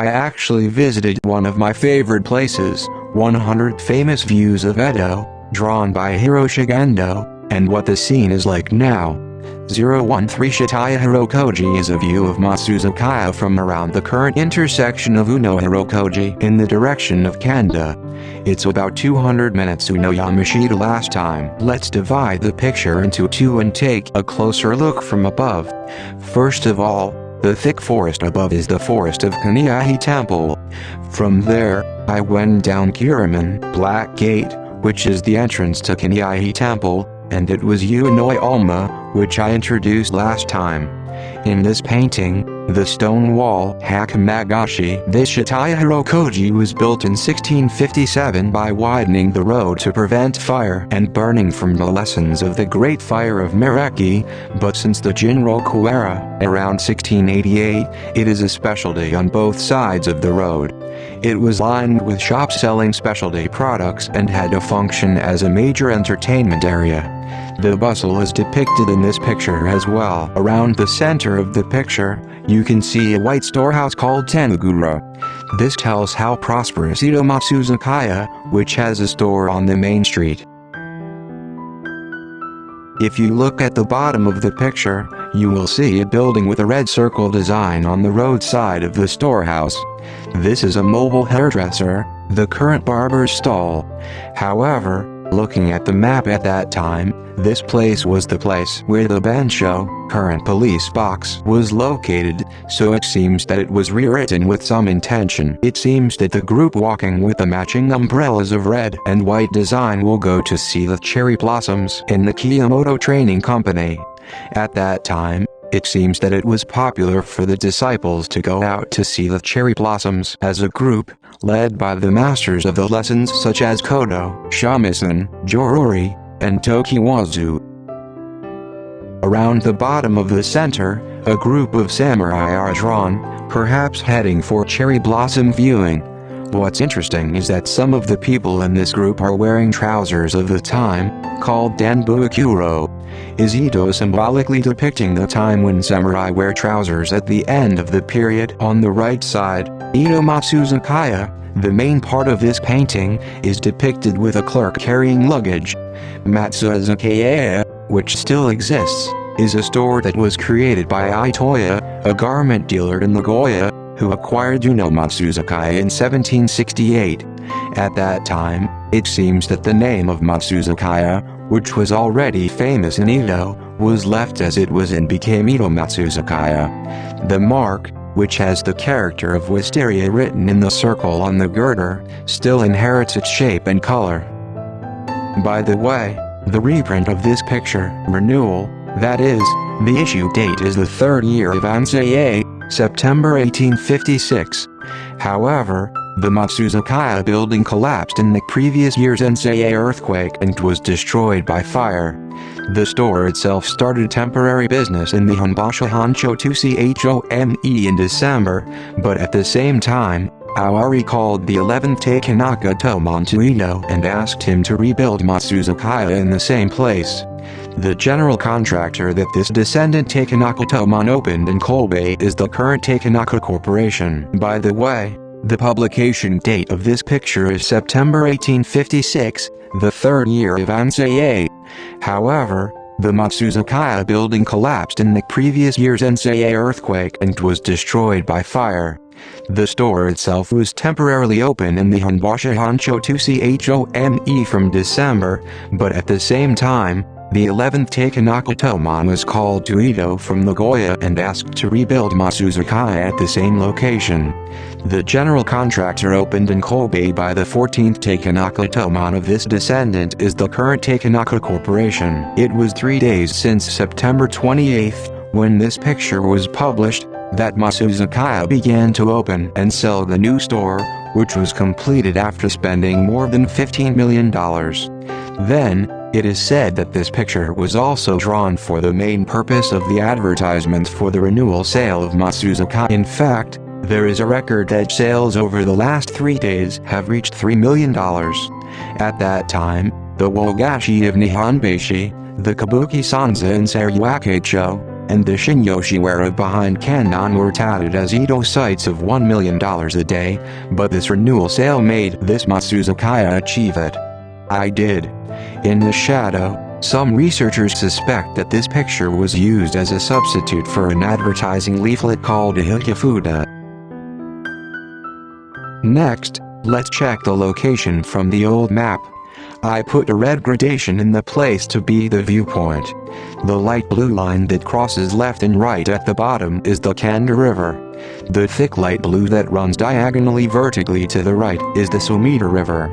I actually visited one of my favorite places, 100 Famous Views of Edo, drawn by Hiroshige Ando, and what the scene is like now. 013 Shitaya Hirokoji is a view of Matsuzakaya from around the current intersection of Ueno Hirokoji in the direction of Kanda. It's about 200 minutes Ueno Yamashita last time. Let's divide the picture into two and take a closer look from above. First of all, the thick forest above is the forest of Kaneiji Temple. From there, I went down Kuromon Black Gate, which is the entrance to Kaneiji Temple, and it was Uenoyama, which I introduced last time. In this painting, the stone wall Hakamagoshi, this Shitaya Hirokoji was built in 1657 by widening the road to prevent fire and burning from the lessons of the Great Fire of Mihashi, but since the Jinroku era, around 1688, it is a specialty on both sides of the road. It was lined with shops selling specialty products and had a function as a major entertainment area. The bustle is depicted in this picture as well. Around the center of the picture, you can see a white storehouse called Tenugura. This tells how prosperous Edo Matsuzakaya, which has a store on the main street. If you look at the bottom of the picture, you will see a building with a red circle design on the roadside of the storehouse. This is a mobile hairdresser, the current barber's stall. However, looking at the map at that time, this place was the place where the Bensho, current police box, was located, so it seems that it was rewritten with some intention. It seems that the group walking with the matching umbrellas of red and white design will go to see the cherry blossoms in the Kiyomoto Training Company. At that time, it seems that it was popular for the disciples to go out to see the cherry blossoms as a group, led by the masters of the lessons such as Kodo, Shamisen, Jorori, and Tokiwazu. Around the bottom of the center, a group of samurai are drawn, perhaps heading for cherry blossom viewing. What's interesting is that some of the people in this group are wearing trousers of the time, called danbukuro. Is Edo symbolically depicting the time when samurai wear trousers at the end of the period? On the right side, Edo Matsuzakaya, the main part of this painting, is depicted with a clerk carrying luggage. Matsuzakaya, which still exists, is a store that was created by Itoya, a garment dealer in Nagoya, who acquired Ueno Matsuzakaya in 1768. At that time, it seems that the name of Matsuzakaya, which was already famous in Edo, was left as it was and became Edo Matsuzakaya. The mark, which has the character of wisteria written in the circle on the girder, still inherits its shape and color. By the way, the reprint of this picture, renewal, that is, the issue date is the third year of Ansei, September 1856. However, the Matsuzakaya building collapsed in the previous year's Ansei earthquake and was destroyed by fire. The store itself started temporary business in the Hanbashi Hancho 2Chome in December, but at the same time, Aoi called the 11th Takenaka Tomon to Edo and asked him to rebuild Matsuzakaya in the same place. The general contractor that this descendant Takenaka Tomon opened in Kobe is the current Takenaka Corporation. By the way, the publication date of this picture is September 1856, the third year of Ansei. However, the Matsuzakaya building collapsed in the previous year's Ansei earthquake and was destroyed by fire. The store itself was temporarily open in the Hanbashi Hancho 2Chome from December, but at the same time, the 11th Takenaka Tomon was called to Edo from Nagoya and asked to rebuild Matsuzakaya at the same location. The general contractor opened in Kobe by the 14th Takenaka Tomon of this descendant is the current Takenaka Corporation. It was 3 days since September 28th, when this picture was published, that Matsuzakaya began to open and sell the new store, which was completed after spending more than $15 million. Then, it is said that this picture was also drawn for the main purpose of the advertisement for the renewal sale of Matsuzakaya. In fact, there is a record that sales over the last 3 days have reached $3 million. At that time, the Wagashi of Nihonbashi, the Kabuki Sanza in Saryuakecho, and the Shinyoshiwara behind Kanda were touted as Edo sites of $1 million a day, but this renewal sale made this Matsuzakaya achieve it. I did. In the shadow, some researchers suspect that this picture was used as a substitute for an advertising leaflet called a Hikifuda. Next, let's check the location from the old map. I put a red gradation in the place to be the viewpoint. The light blue line that crosses left and right at the bottom is the Kanda River. The thick light blue that runs diagonally vertically to the right is the Sumida River.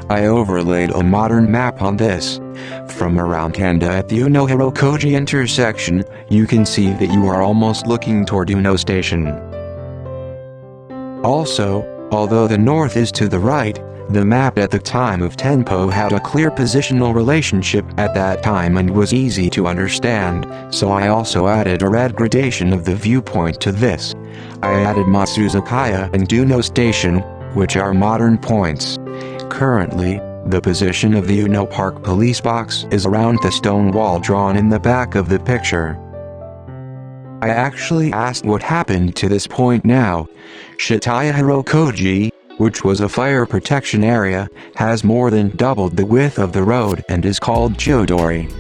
I overlaid a modern map on this. From around Kanda at the Ueno Hirokoji intersection, you can see that you are almost looking toward Ueno Station. Also, although the north is to the right, the map at the time of Tenpo had a clear positional relationship at that time and was easy to understand, so I also added a red gradation of the viewpoint to this. I added Matsuzakaya and Ueno Station, which are modern points. Currently, the position of the Ueno Park police box is around the stone wall drawn in the back of the picture. I actually asked what happened to this point now. Shitaya Hirokoji, which was a fire protection area, has more than doubled the width of the road and is called Chodori.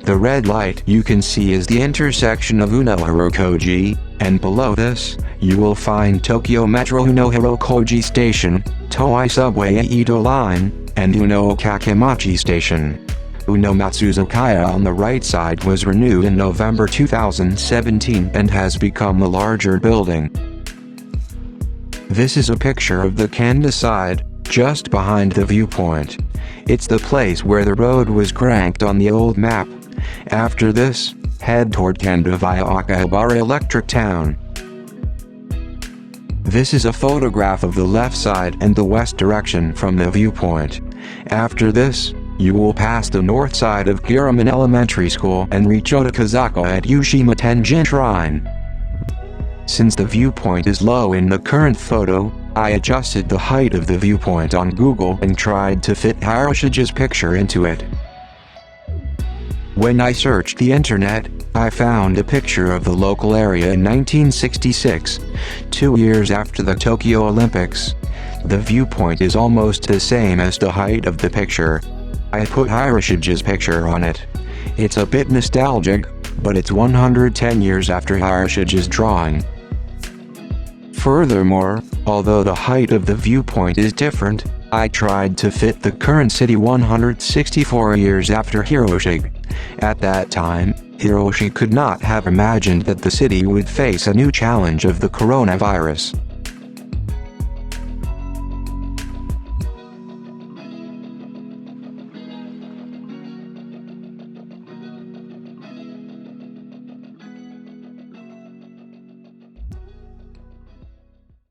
The red light you can see is the intersection of Ueno Hirokoji, and below this, you will find Tokyo Metro Ueno Hirokoji Station, Toei Subway Edo Line, and Ueno Kakemachi Station. Ueno Matsuzakaya on the right side was renewed in November 2017 and has become a larger building. This is a picture of the Kanda side, just behind the viewpoint. It's the place where the road was cranked on the old map. After this, head toward Kanda via Akihabara Electric Town. This is a photograph of the left side and the west direction from the viewpoint. After this, you will pass the north side of Kuromon Elementary School and reach Otakazaka at Ushima Tenjin Shrine. Since the viewpoint is low in the current photo, I adjusted the height of the viewpoint on Google and tried to fit Hiroshige's picture into it. When I searched the internet, I found a picture of the local area in 1966, 2 years after the Tokyo Olympics. The viewpoint is almost the same as the height of the picture. I put Hiroshige's picture on it. It's a bit nostalgic, but it's 110 years after Hiroshige's drawing. Furthermore, although the height of the viewpoint is different, I tried to fit the current city 164 years after Hiroshige. At that time, Hiroshi could not have imagined that the city would face a new challenge of the coronavirus.